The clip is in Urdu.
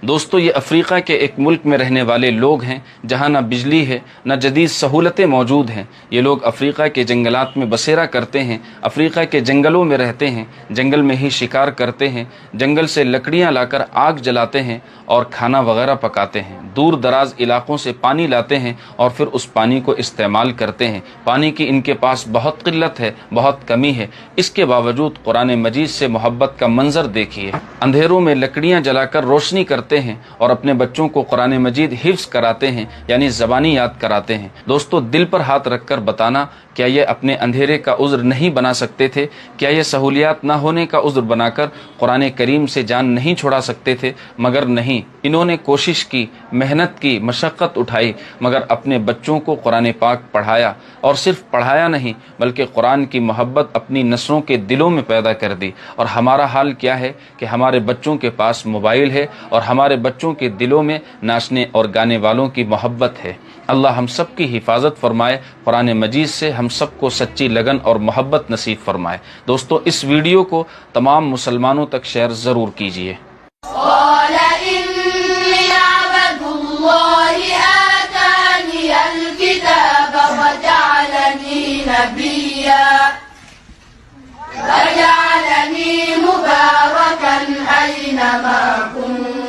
دوستو یہ افریقہ کے ایک ملک میں رہنے والے لوگ ہیں جہاں نہ بجلی ہے نہ جدید سہولتیں موجود ہیں۔ یہ لوگ افریقہ کے جنگلات میں بسیرا کرتے ہیں، افریقہ کے جنگلوں میں رہتے ہیں، جنگل میں ہی شکار کرتے ہیں، جنگل سے لکڑیاں لا کر آگ جلاتے ہیں اور کھانا وغیرہ پکاتے ہیں، دور دراز علاقوں سے پانی لاتے ہیں اور پھر اس پانی کو استعمال کرتے ہیں۔ پانی کی ان کے پاس بہت قلت ہے، بہت کمی ہے، اس کے باوجود قرآن مجید سے محبت کا منظر دیکھیے۔ اندھیروں میں لکڑیاں جلا کر روشنی کرتے ہیں اور اپنے بچوں کو قرآن مجید حفظ کراتے ہیں، یعنی زبانی یاد کراتے ہیں۔ دوستو دل پر ہاتھ رکھ کر بتانا، کیا یہ اپنے اندھیرے کا عذر نہیں بنا سکتے تھے؟ کیا یہ سہولیات نہ ہونے کا عذر بنا کر قرآن کریم سے جان نہیں چھڑا سکتے تھے؟ مگر نہیں، انہوں نے کوشش کی، محنت کی، مشقت اٹھائی، مگر اپنے بچوں کو قرآن پاک پڑھایا، اور صرف پڑھایا نہیں بلکہ قرآن کی محبت اپنی نسلوں کے دلوں میں پیدا کر دی۔ اور ہمارا حال کیا ہے کہ ہمارے بچوں کے پاس موبائل ہے اور ہمارے بچوں کے دلوں میں ناچنے اور گانے والوں کی محبت ہے۔ اللہ ہم سب کی حفاظت فرمائے، قرآن مجید سے ہم سب کو سچی لگن اور محبت نصیب فرمائے۔ دوستو اس ویڈیو کو تمام مسلمانوں تک شیئر ضرور کیجیے۔ قال إني عبد الله آتاني الكتاب وجعلني نبيا وجعلني مباركا أينما كنت